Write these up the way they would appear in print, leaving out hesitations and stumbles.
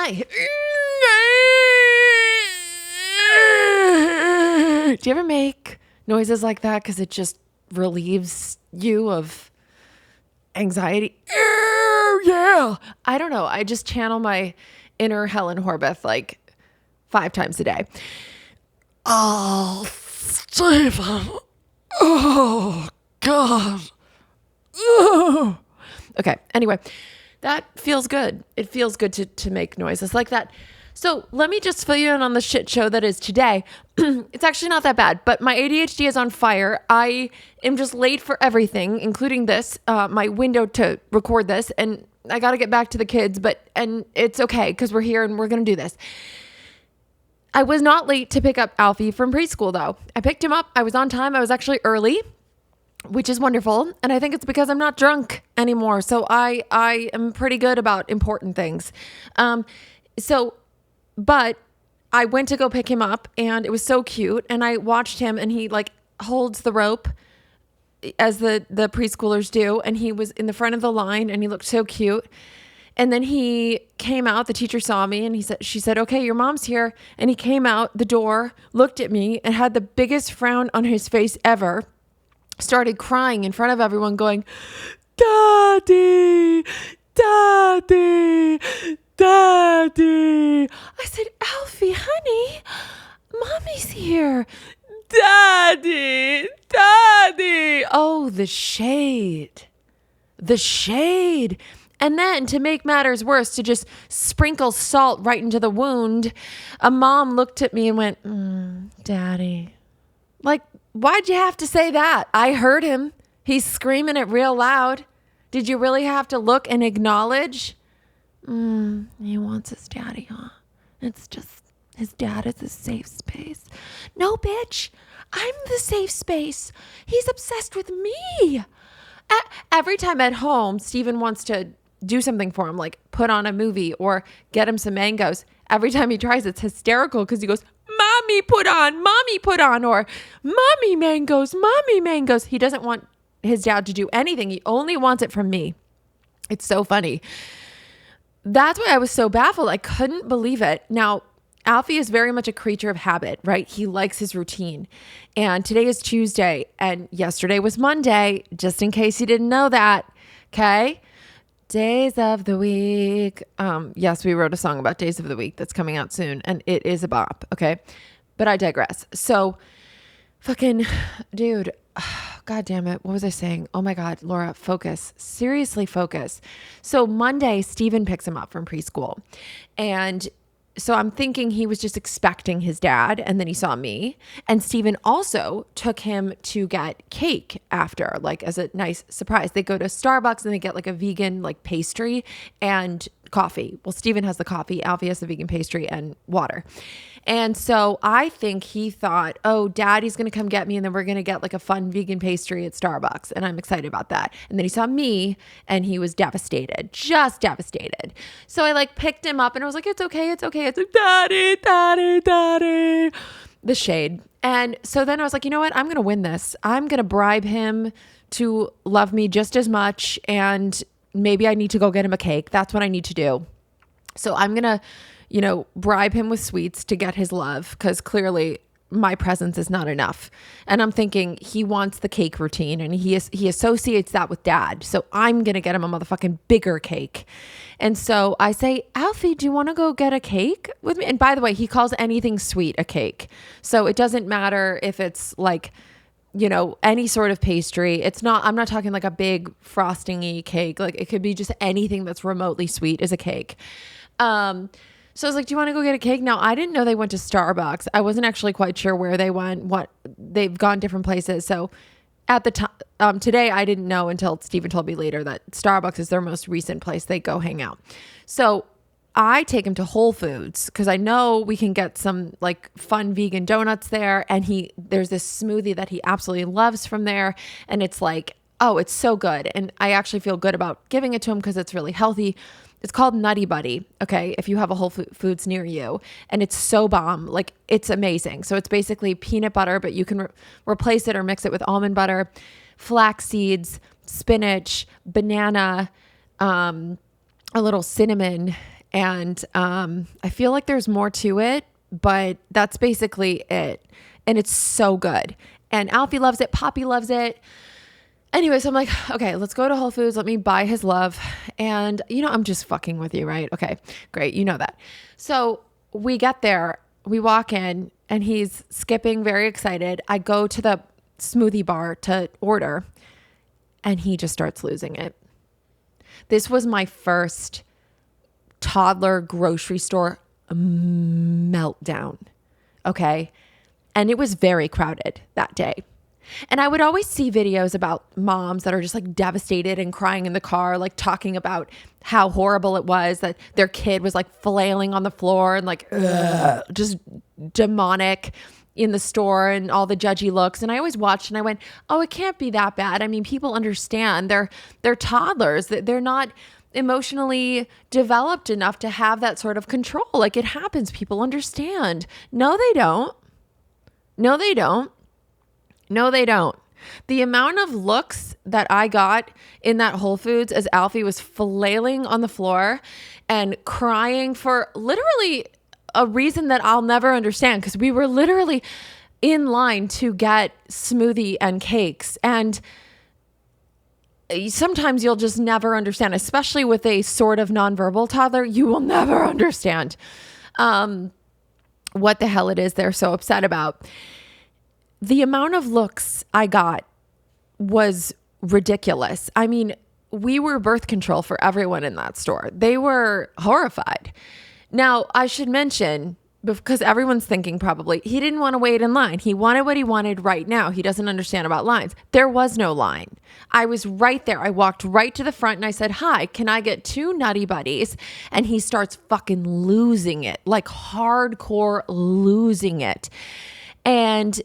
Hi. Do you ever make noises like that because it just relieves you of anxiety? Yeah. I don't know. I just channel my inner Helen Horbeth like 5 times a day. Oh, Stephen. Oh, God. Oh. Okay. Anyway, that feels good. It feels good to make noises like that. So let me just fill you in on the shit show that is today. It's actually not that bad, but my ADHD is on fire. I am just late for everything, including this, my window to record this, and I got to get back to the kids, and it's okay because we're here and we're going to do this. I was not late to pick up Alfie from preschool though. I picked him up. I was on time. I was actually early, which is wonderful. And I think it's because I'm not drunk anymore. So I am pretty good about important things. But I went to go pick him up and it was so cute. And I watched him and he like holds the rope as the preschoolers do. And he was in the front of the line and he looked so cute. And then he came out, the teacher saw me and she said, okay, your mom's here. And he came out the door, looked at me and had the biggest frown on his face ever, started crying in front of everyone going, Daddy, Daddy, Daddy. I said, Alfie, honey, Mommy's here. Daddy, Daddy. Oh, the shade. The shade. And then to make matters worse, to just sprinkle salt right into the wound, a mom looked at me and went, Daddy. Like, why'd you have to say that? I heard him. He's screaming it real loud. Did you really have to look and acknowledge? He wants his daddy, huh? It's just, his dad is a safe space. No, bitch. I'm the safe space. He's obsessed with me. Every time at home, Steven wants to do something for him, like put on a movie or get him some mangoes. Every time he tries, it's hysterical because he goes, Mommy put on, or Mommy mangoes. He doesn't want his dad to do anything. He only wants it from me. It's so funny. That's why I was so baffled. I couldn't believe it. Now, Alfie is very much a creature of habit, right? He likes his routine. And today is Tuesday and yesterday was Monday, just in case you didn't know that. Okay. Days of the week. Yes, we wrote a song about days of the week that's coming out soon and it is a bop. Okay. But I digress. So fucking dude, God damn it. What was I saying? Oh my God, Laura, focus. Seriously, focus. So Monday, Steven picks him up from preschool. And so I'm thinking he was just expecting his dad and then he saw me. And Steven also took him to get cake after, like as a nice surprise. They go to Starbucks and they get like a vegan like pastry and coffee. Well, Steven has the coffee, Alfie has the vegan pastry and water. And so I think he thought, oh, Daddy's going to come get me and then we're going to get like a fun vegan pastry at Starbucks. And I'm excited about that. And then he saw me and he was devastated, just devastated. So I like picked him up and I was like, it's okay. It's like, Daddy, Daddy, Daddy. The shade. And so then I was like, you know what? I'm going to win this. I'm going to bribe him to love me just as much. And maybe I need to go get him a cake. That's what I need to do. So I'm going to, bribe him with sweets to get his love because clearly my presence is not enough. And I'm thinking he wants the cake routine and he associates that with dad. So I'm going to get him a motherfucking bigger cake. And so I say, Alfie, do you want to go get a cake with me? And by the way, he calls anything sweet a cake. So it doesn't matter if it's like, any sort of pastry. I'm not talking like a big frosting-y cake. Like it could be just anything that's remotely sweet is a cake. So I was like, do you want to go get a cake? Now, I didn't know they went to Starbucks. I wasn't actually quite sure where they went, they've gone different places. So at the time, today, I didn't know until Steven told me later that Starbucks is their most recent place they go hang out. So I take him to Whole Foods because I know we can get some like fun vegan donuts there. And there's this smoothie that he absolutely loves from there. And it's like, oh, it's so good. And I actually feel good about giving it to him because it's really healthy. It's called Nutty Buddy, okay, if you have a Whole Foods near you. And it's so bomb. Like, it's amazing. So it's basically peanut butter, but you can replace it or mix it with almond butter, flax seeds, spinach, banana, a little cinnamon, And I feel like there's more to it, but that's basically it. And it's so good. And Alfie loves it. Poppy loves it. Anyway, so I'm like, okay, let's go to Whole Foods. Let me buy his love. And, I'm just fucking with you, right? Okay, great. You know that. So we get there, we walk in, and he's skipping, very excited. I go to the smoothie bar to order, and he just starts losing it. This was my first toddler grocery store meltdown. Okay. And it was very crowded that day. And I would always see videos about moms that are just like devastated and crying in the car, like talking about how horrible it was that their kid was like flailing on the floor and like just demonic in the store and all the judgy looks. And I always watched and I went, oh, it can't be that bad. I mean, people understand they're toddlers, that they're not emotionally developed enough to have that sort of control. Like it happens. People understand. No, they don't. No, they don't. No, they don't. The amount of looks that I got in that Whole Foods as Alfie was flailing on the floor and crying for literally a reason that I'll never understand, because we were literally in line to get smoothie and cakes. And sometimes you'll just never understand, especially with a sort of nonverbal toddler. You will never understand what the hell it is they're so upset about. The amount of looks I got was ridiculous. I mean, we were birth control for everyone in that store. They were horrified. Now, I should mention, because everyone's thinking probably, he didn't want to wait in line. He wanted what he wanted right now. He doesn't understand about lines. There was no line. I was right there. I walked right to the front and I said, hi, can I get 2 Nutty Buddies? And he starts fucking losing it, like hardcore losing it. And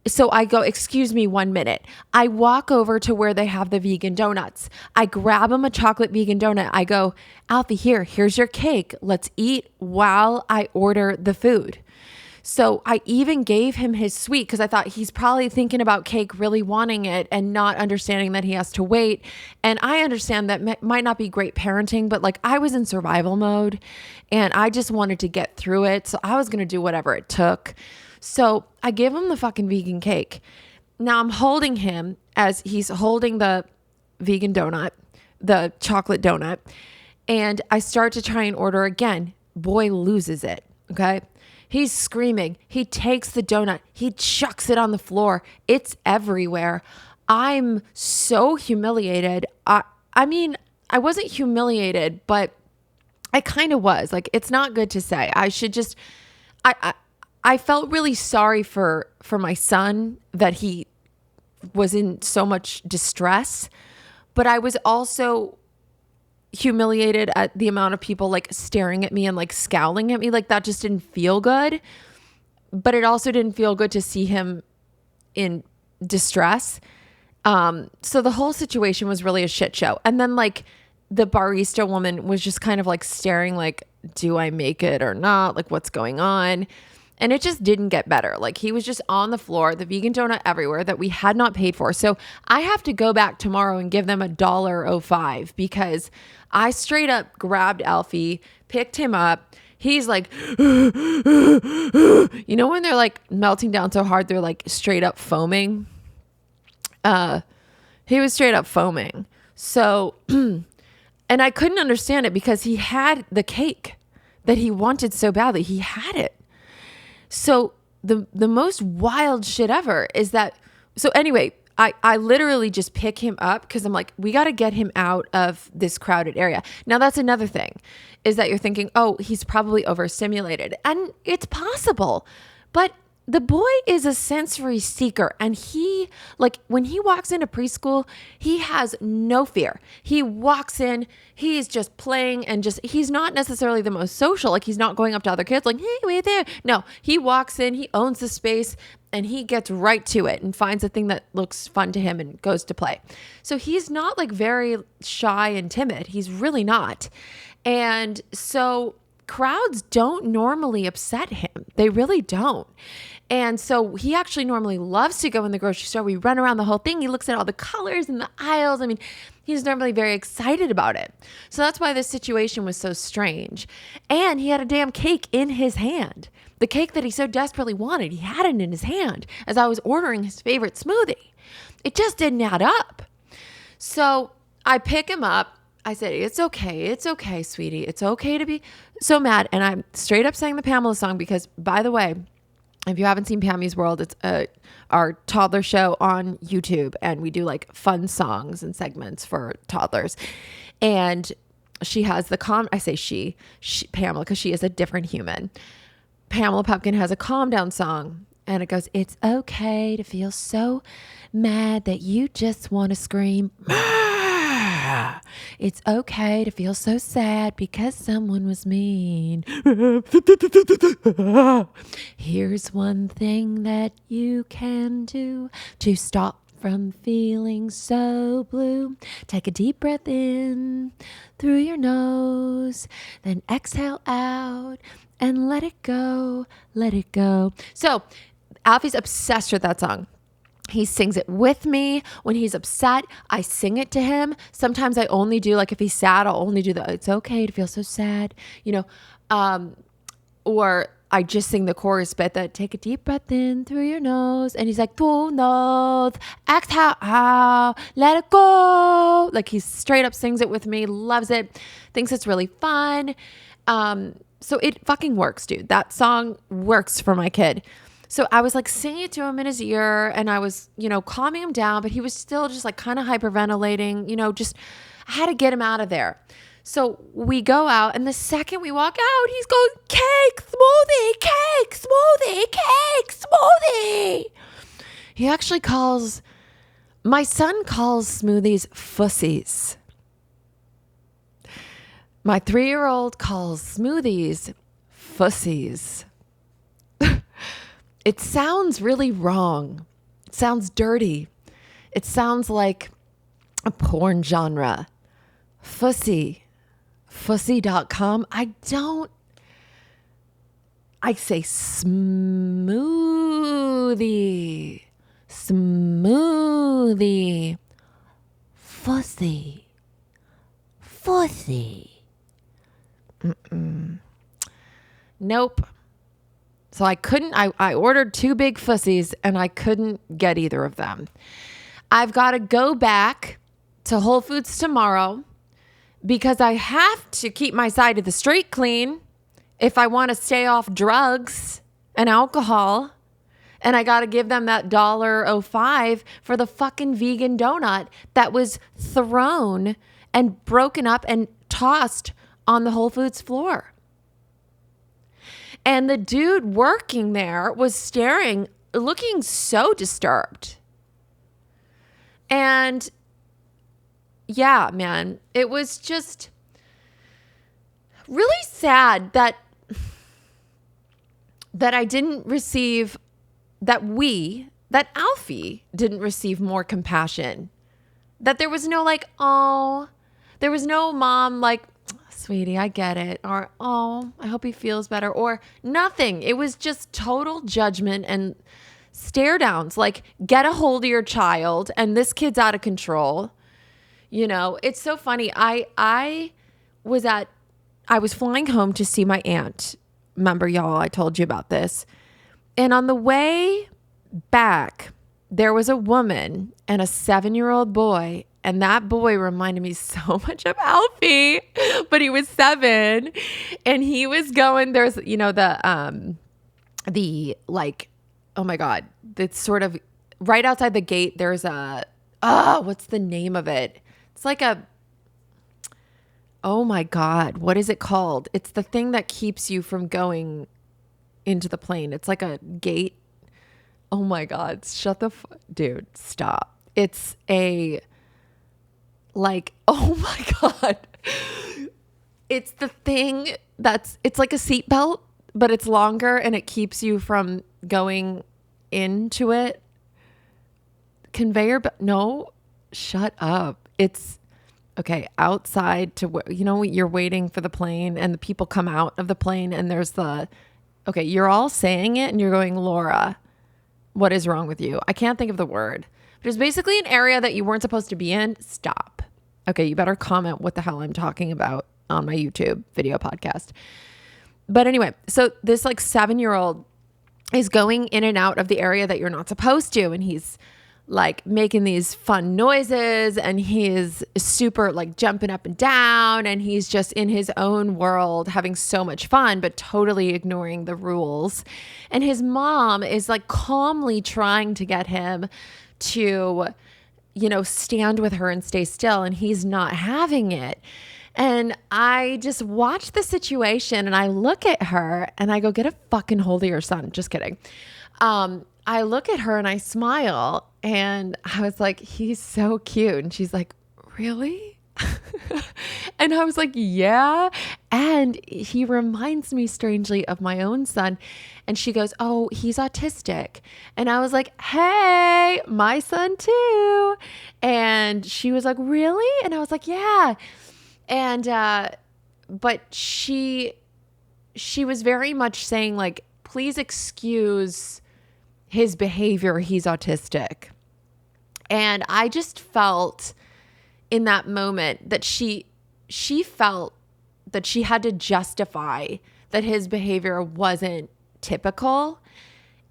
so I go, excuse me 1 minute. I walk over to where they have the vegan donuts. I grab him a chocolate vegan donut. I go, Alfie, here's your cake. Let's eat while I order the food. So I even gave him his sweet because I thought he's probably thinking about cake, really wanting it and not understanding that he has to wait. And I understand that might not be great parenting, but like I was in survival mode and I just wanted to get through it. So I was going to do whatever it took. So I give him the fucking vegan cake. Now I'm holding him as he's holding the vegan donut, the chocolate donut. And I start to try and order again. Boy loses it. Okay. He's screaming. He takes the donut. He chucks it on the floor. It's everywhere. I'm so humiliated. I mean, I wasn't humiliated, but I kind of was. Like, it's not good to say. I should just, I felt really sorry for my son that he was in so much distress, but I was also humiliated at the amount of people like staring at me and like scowling at me. Like that just didn't feel good, but it also didn't feel good to see him in distress. So the whole situation was really a shit show. And then like the barista woman was just kind of like staring like, do I make it or not? Like what's going on? And it just didn't get better. Like he was just on the floor, the vegan donut everywhere that we had not paid for. So I have to go back tomorrow and give them $1.05 because I straight up grabbed Alfie, picked him up. He's like, you know, when they're like melting down so hard, they're like straight up foaming. He was straight up foaming. So, and I couldn't understand it because he had the cake that he wanted so badly. He had it. So the most wild shit ever is that, so anyway, I literally just pick him up because I'm like, we got to get him out of this crowded area. Now that's another thing is that you're thinking, oh, he's probably overstimulated, and it's possible, but the boy is a sensory seeker, and he, like, when he walks into preschool, he has no fear. He walks in, he's just playing and just, he's not necessarily the most social. Like, he's not going up to other kids like, hey, wait there. No, he walks in, he owns the space, and he gets right to it and finds a thing that looks fun to him and goes to play. So he's not like very shy and timid. He's really not. And so crowds don't normally upset him. They really don't. And so he actually normally loves to go in the grocery store. We run around the whole thing. He looks at all the colors and the aisles. I mean, he's normally very excited about it. So that's why this situation was so strange. And he had a damn cake in his hand. The cake that he so desperately wanted, he had it in his hand as I was ordering his favorite smoothie. It just didn't add up. So I pick him up. I said, it's okay, sweetie. It's okay to be so mad. And I'm straight up saying the Pamela song because, by the way, if you haven't seen Pammy's World, it's our toddler show on YouTube. And we do like fun songs and segments for toddlers. And she has I say she Pamela, because she is a different human. Pamela Pupkin has a calm down song. And it goes, it's okay to feel so mad that you just want to scream. It's okay to feel so sad because someone was mean. Here's one thing that you can do to stop from feeling so blue. Take a deep breath in through your nose, then exhale out and let it go, let it go. So Alfie's obsessed with that song. He sings it with me. When he's upset, I sing it to him. Sometimes I only do, like if he's sad, I'll only do it's okay to feel so sad, or I just sing the chorus bit that take a deep breath in through your nose. And he's like, through nose, exhale out, let it go. Like he straight up sings it with me, loves it, thinks it's really fun. So it fucking works, dude. That song works for my kid. So I was like singing it to him in his ear and I was, calming him down, but he was still just like kind of hyperventilating, I had to get him out of there. So we go out and the second we walk out, he's going, cake, smoothie, cake, smoothie. He actually my son calls smoothies fussies. My 3-year-old calls smoothies fussies. It sounds really wrong. It sounds dirty. It sounds like a porn genre. Fussy.com. I say smoothie. Fussy. Nope. So I ordered 2 big fussies and I couldn't get either of them. I've got to go back to Whole Foods tomorrow because I have to keep my side of the street clean if I want to stay off drugs and alcohol. And I got to give them that $1.05 for the fucking vegan donut that was thrown and broken up and tossed on the Whole Foods floor. And the dude working there was staring, looking so disturbed. And yeah, man, it was just really sad that I didn't receive, that Alfie didn't receive more compassion. That there was no there was no mom like, sweetie, I get it. Or, oh, I hope he feels better. Or nothing. It was just total judgment and stare downs. Like, get a hold of your child. And this kid's out of control. It's so funny. I was flying home to see my aunt. Remember, y'all, I told you about this. And on the way back, there was a woman and a 7-year-old boy. And that boy reminded me so much of Alfie, but he was 7 and he was going, there's, oh my God, it's sort of right outside the gate. There's what's the name of it? It's like oh my God, what is it called? It's the thing that keeps you from going into the plane. It's like a gate. Oh my God, dude, stop. It's oh my God. It's the thing it's like a seatbelt, but it's longer and it keeps you from going into it. Conveyor belt. No, shut up. okay, outside you're waiting for the plane and the people come out of the plane and okay, you're all saying it and you're going, Laura, what is wrong with you? I can't think of the word. But it's basically an area that you weren't supposed to be in. Stop. Okay, you better comment what the hell I'm talking about on my YouTube video podcast. But anyway, so this 7-year-old is going in and out of the area that you're not supposed to. And he's making these fun noises and he's super jumping up and down and he's just in his own world having so much fun, but totally ignoring the rules. And his mom is calmly trying to get him to, stand with her and stay still. And he's not having it. And I just watch the situation and I look at her and I go, get a fucking hold of your son. Just kidding. I look at her and I smile and I was like, he's so cute. And she's like, really? And I was like, yeah. And he reminds me strangely of my own son. And she goes, oh, he's autistic. And I was like, hey, my son too. And she was like, really? And I was like, yeah. And, but she was very much saying please excuse his behavior. He's autistic. And I just felt in that moment that she felt that she had to justify that his behavior wasn't typical.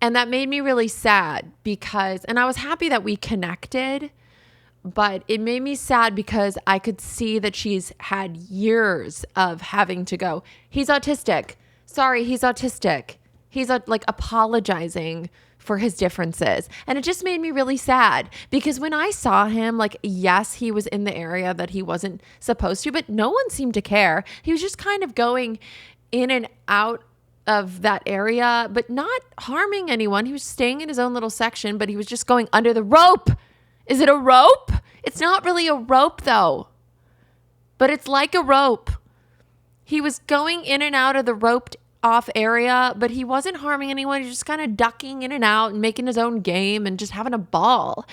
And that made me really sad and I was happy that we connected, but it made me sad because I could see that she's had years of having to go, he's autistic. Sorry, he's autistic. He's apologizing for his differences. And it just made me really sad because when I saw him, yes, he was in the area that he wasn't supposed to, but no one seemed to care. He was just kind of going in and out of that area, but not harming anyone. He was staying in his own little section, but he was just going under the rope. Is it a rope? It's not really a rope though, but it's like a rope. He was going in and out of the roped off area, but he wasn't harming anyone. He was just kind of ducking in and out and making his own game and just having a ball.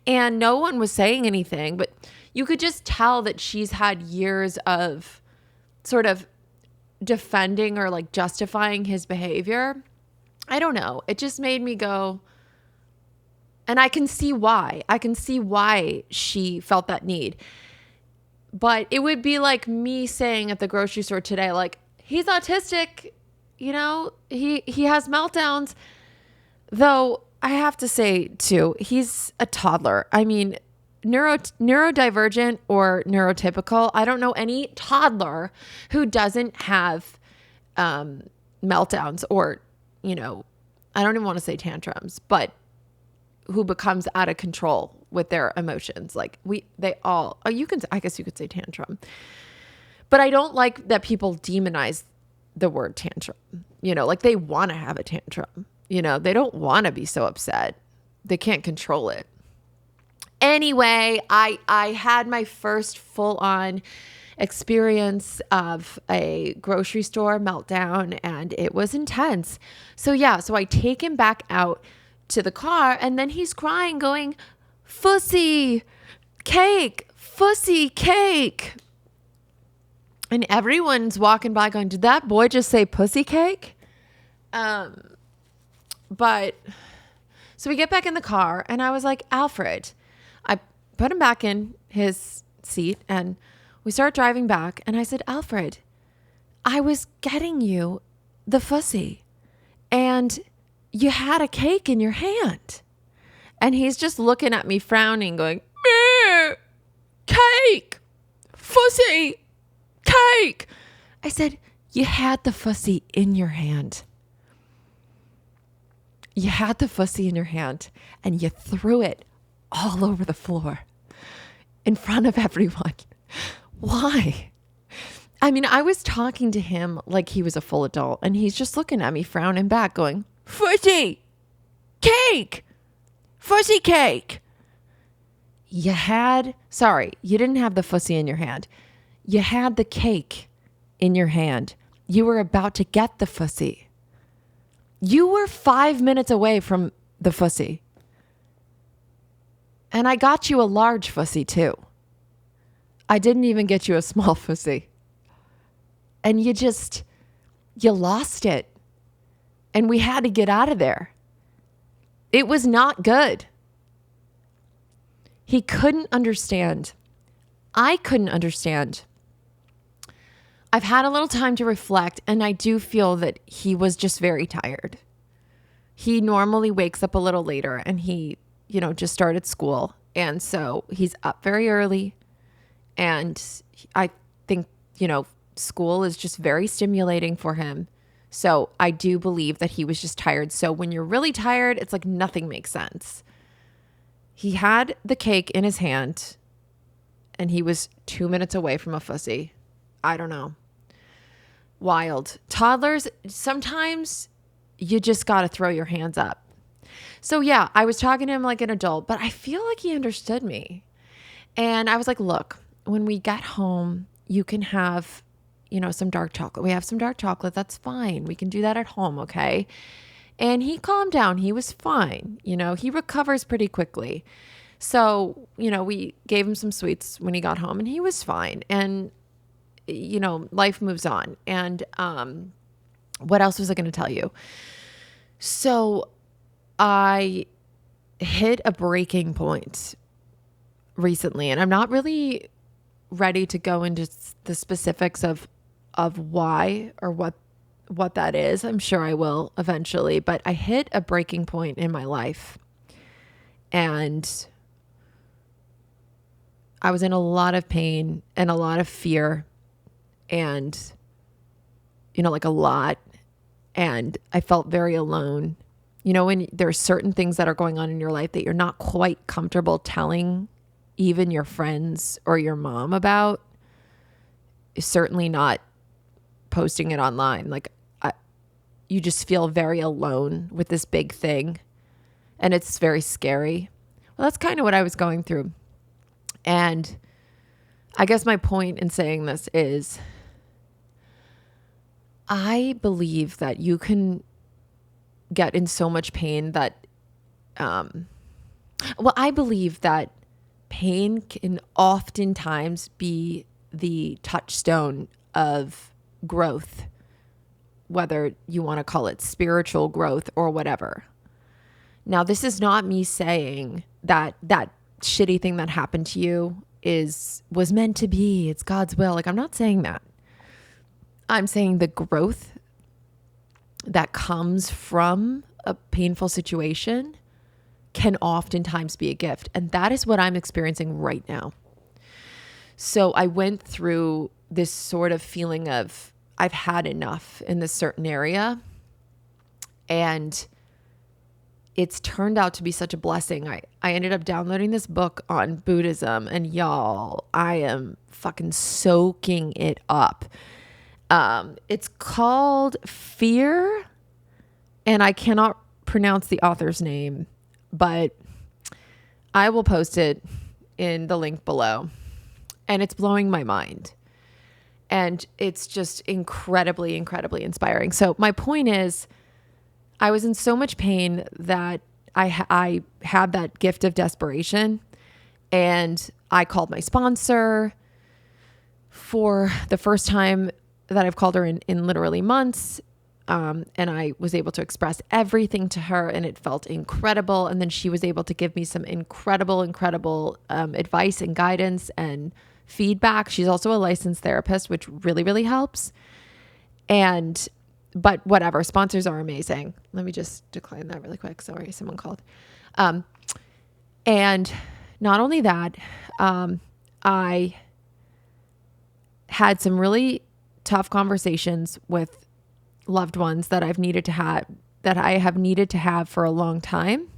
And no one was saying anything, but you could just tell that she's had years of sort of defending or justifying his behavior. I don't know. It just made me go, and I can see why. I can see why she felt that need. But it would be like me saying at the grocery store today, he's autistic, he has meltdowns. Though I have to say too, he's a toddler. I mean, neurodivergent or neurotypical, I don't know any toddler who doesn't have meltdowns or, I don't even want to say tantrums, but who becomes out of control with their emotions. I guess you could say tantrum, but I don't like that people demonize the word tantrum, they want to have a tantrum, they don't want to be so upset. They can't control it. Anyway, I had my first full on experience of a grocery store meltdown and it was intense. So I take him back out to the car and then he's crying going, fussy cake, fussy cake. And everyone's walking by going, did that boy just say pussy cake? But so we get back in the car and I was like, Alfred, I put him back in his seat and we start driving back. And I said, Alfred, I was getting you the fussy and you had a cake in your hand. And he's just looking at me frowning going, cake, fussy, cake. I said, you had the fussy in your hand. You had the fussy in your hand and you threw it all over the floor in front of everyone. Why? I mean, I was talking to him like he was a full adult and he's just looking at me frowning back going, fussy, cake, fussy cake. You didn't have the fussy in your hand. You had the cake in your hand. You were about to get the fussy. You were 5 minutes away from the fussy. And I got you a large fussy too. I didn't even get you a small pussy. And you lost it. And we had to get out of there. It was not good. He couldn't understand. I couldn't understand. I've had a little time to reflect, and I do feel that he was just very tired. He normally wakes up a little later, and he, just started school. And so he's up very early. And I think, school is just very stimulating for him. So I do believe that he was just tired. So when you're really tired, it's like nothing makes sense. He had the cake in his hand and he was 2 minutes away from a fussy. I don't know. Wild. Toddlers, sometimes you just got to throw your hands up. So yeah, I was talking to him like an adult, but I feel like he understood me. And I was like, look, when we get home, you can have some dark chocolate. We have some dark chocolate. That's fine. We can do that at home. Okay. And he calmed down. He was fine. He recovers pretty quickly. So, we gave him some sweets when he got home and he was fine. And, life moves on. And, what else was I going to tell you? So I hit a breaking point recently, and I'm not really ready to go into the specifics of why or what that is. I'm sure I will eventually, but I hit a breaking point in my life and I was in a lot of pain and a lot of fear and, like a lot. And I felt very alone. When there are certain things that are going on in your life that you're not quite comfortable telling even your friends or your mom about, certainly not posting it online. Like you just feel very alone with this big thing and it's very scary. Well, that's kind of what I was going through. And I guess my point in saying this is I believe that you can get in so much pain that, I believe that pain can oftentimes be the touchstone of growth, whether you want to call it spiritual growth or whatever. Now, this is not me saying that shitty thing that happened to you was meant to be. It's God's will. Like, I'm not saying that. I'm saying the growth that comes from a painful situation can oftentimes be a gift. And that is what I'm experiencing right now. So I went through this sort of feeling of I've had enough in this certain area. And it's turned out to be such a blessing. I ended up downloading this book on Buddhism, and y'all, I am fucking soaking it up. It's called Fear, and I cannot pronounce the author's name, but I will post it in the link below. And it's blowing my mind. And it's just incredibly, incredibly inspiring. So my point is, I was in so much pain that I had that gift of desperation. And I called my sponsor for the first time that I've called her in literally months. And I was able to express everything to her, and it felt incredible. And then she was able to give me some incredible advice and guidance and feedback. She's also a licensed therapist, which really, really helps. But whatever, sponsors are amazing. Let me just decline that really quick. Sorry, someone called. And not only that, I had some really tough conversations with loved ones that I have needed to have for a long time.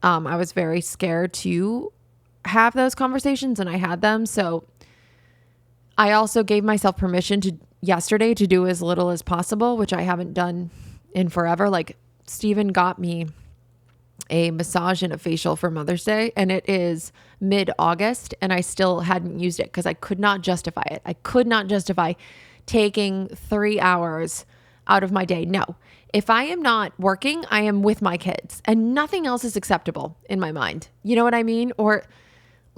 I was very scared to have those conversations, and I had them. So I also gave myself permission yesterday to do as little as possible, which I haven't done in forever. Like, Steven got me a massage and a facial for Mother's Day, and it is mid-August, and I still hadn't used it because I could not justify it. I could not justify taking 3 hours out of my day. No. If I am not working, I am with my kids, and nothing else is acceptable in my mind. You know what I mean? Or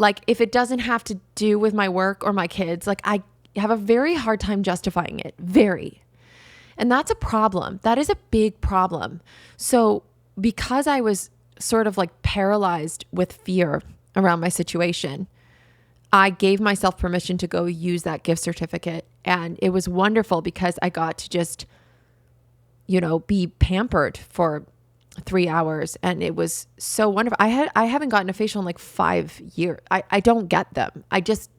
Like if it doesn't have to do with my work or my kids, like I have a very hard time justifying it. Very. And that's a problem. That is a big problem. So because I was sort of like paralyzed with fear around my situation, I gave myself permission to go use that gift certificate. And it was wonderful because I got to just, be pampered for 3 hours. And it was so wonderful. I haven't gotten a facial in like 5 years. I don't get them. I just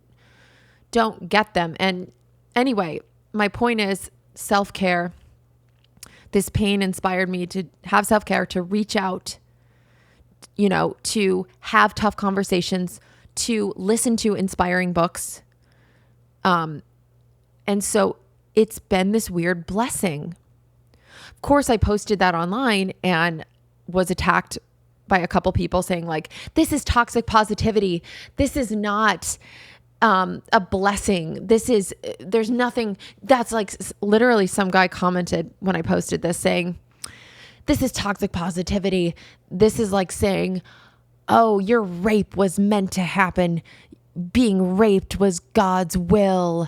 don't get them. And anyway, my point is self-care. This pain inspired me to have self-care, to reach out, to have tough conversations, to listen to inspiring books. And so it's been this weird blessing. Of course, I posted that online and was attacked by a couple people saying like, this is toxic positivity. This is not a blessing. There's nothing that's like, literally some guy commented when I posted this saying, this is toxic positivity. This is like saying, oh, your rape was meant to happen. Being raped was God's will,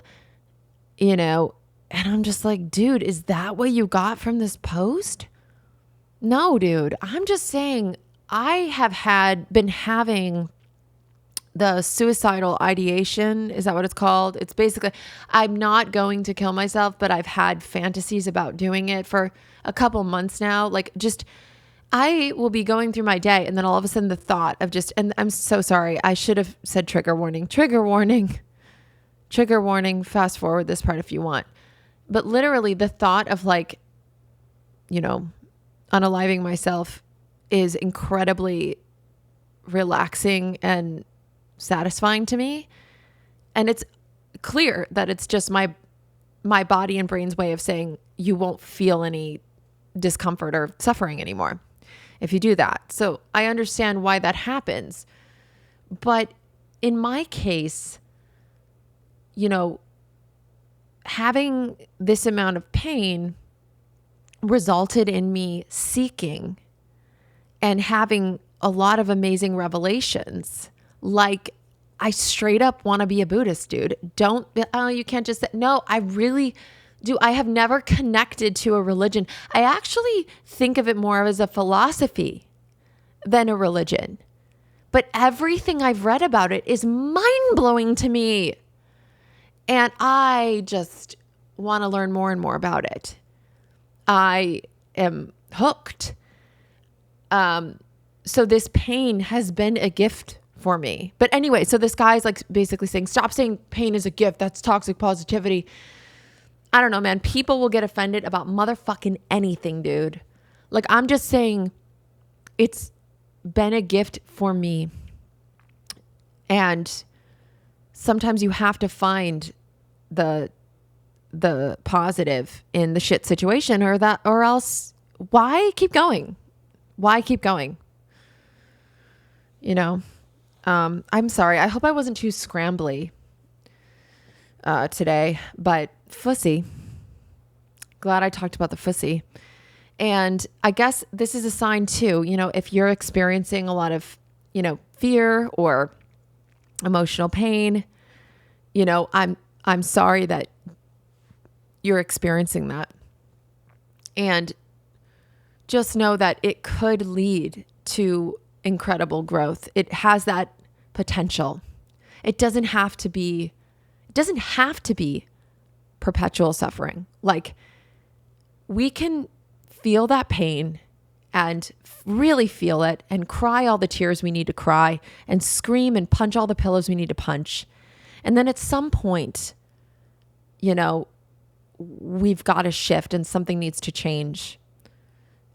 and I'm just like, dude, is that what you got from this post? No, dude, I'm just saying I have been having the suicidal ideation. Is that what it's called? It's basically, I'm not going to kill myself, but I've had fantasies about doing it for a couple months now. Like just, I will be going through my day and then all of a sudden the thought of and I'm so sorry. I should have said trigger warning, fast forward this part if you want. But literally the thought of like, unaliving myself is incredibly relaxing and satisfying to me. And it's clear that it's just my body and brain's way of saying you won't feel any discomfort or suffering anymore if you do that. So I understand why that happens. But in my case, having this amount of pain resulted in me seeking and having a lot of amazing revelations. Like I straight up want to be a Buddhist, dude. You can't just say, no, I really do. I have never connected to a religion. I actually think of it more as a philosophy than a religion. But everything I've read about it is mind-blowing to me. And I just want to learn more and more about it. I am hooked. So this pain has been a gift for me. But anyway, so this guy's like basically saying, stop saying pain is a gift. That's toxic positivity. I don't know, man. People will get offended about motherfucking anything, dude. Like I'm just saying it's been a gift for me. And sometimes you have to find the positive in the shit situation or else why keep going? I'm sorry. I hope I wasn't too scrambly today, but fussy. Glad I talked about the fussy. And I guess this is a sign too, if you're experiencing a lot of, fear or emotional pain, I'm sorry that you're experiencing that. And just know that it could lead to incredible growth. It has that potential. It doesn't have to be perpetual suffering. Like we can feel that pain and really feel it and cry all the tears we need to cry and scream and punch all the pillows we need to punch. And then at some point, we've got to shift and something needs to change.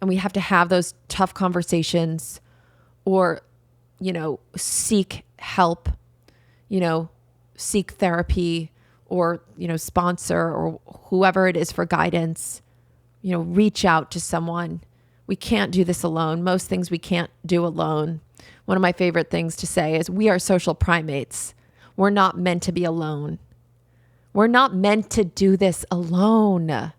And we have to have those tough conversations or, seek help, seek therapy or, sponsor or whoever it is for guidance, reach out to someone. We can't do this alone. Most things we can't do alone. One of my favorite things to say is we are social primates. We're not meant to be alone. We're not meant to do this alone.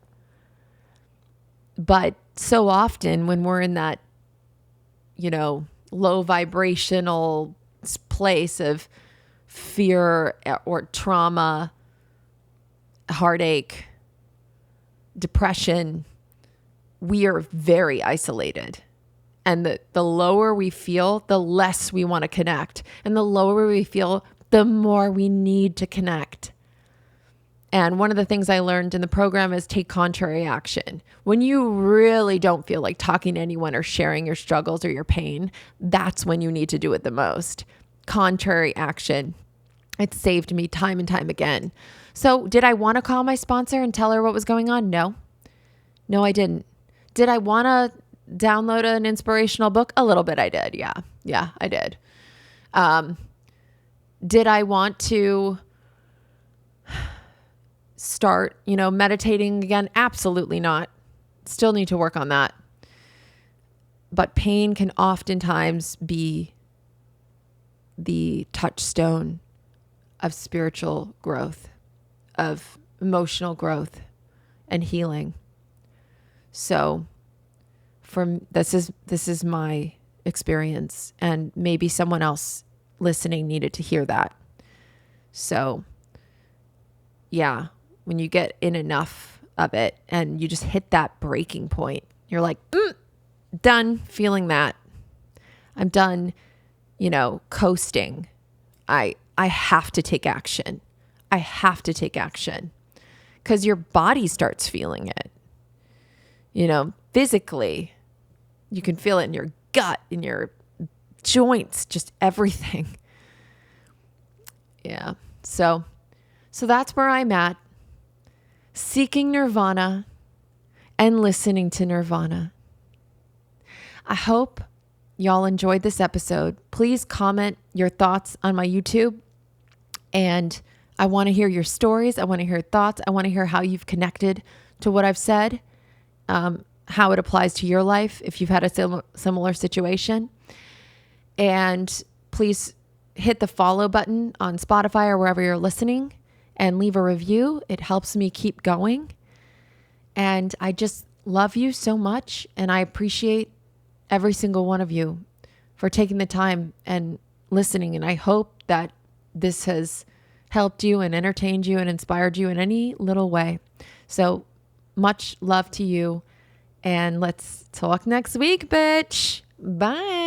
But so often when we're in that, low vibrational place of fear or trauma, heartache, depression, we are very isolated. And the lower we feel, the less we want to connect. And the lower we feel, the more we need to connect. And one of the things I learned in the program is take contrary action. When you really don't feel like talking to anyone or sharing your struggles or your pain, that's when you need to do it the most. Contrary action. It saved me time and time again. So did I want to call my sponsor and tell her what was going on? No. No, I didn't. Did I want to download an inspirational book? A little bit I did. Yeah, I did. Did I want to start, meditating again? Absolutely not. Still need to work on that. But pain can oftentimes be the touchstone of spiritual growth, of emotional growth and healing. So this is my experience, and maybe someone else listening needed to hear that. So yeah, when you get in enough of it and you just hit that breaking point, you're like, done feeling that. I'm done, coasting. I have to take action. I have to take action, because your body starts feeling it. Physically, you can feel it in your gut, in your joints, just everything. Yeah. So that's where I'm at, seeking nirvana and listening to nirvana. I hope y'all enjoyed this episode. Please comment your thoughts on my YouTube. And I want to hear your stories. I want to hear thoughts. I want to hear how you've connected to what I've said, how it applies to your life if you've had a similar situation. And please hit the follow button on Spotify or wherever you're listening and leave a review. It helps me keep going. And I just love you so much. And I appreciate every single one of you for taking the time and listening. And I hope that this has helped you and entertained you and inspired you in any little way. So much love to you. And let's talk next week, bitch. Bye.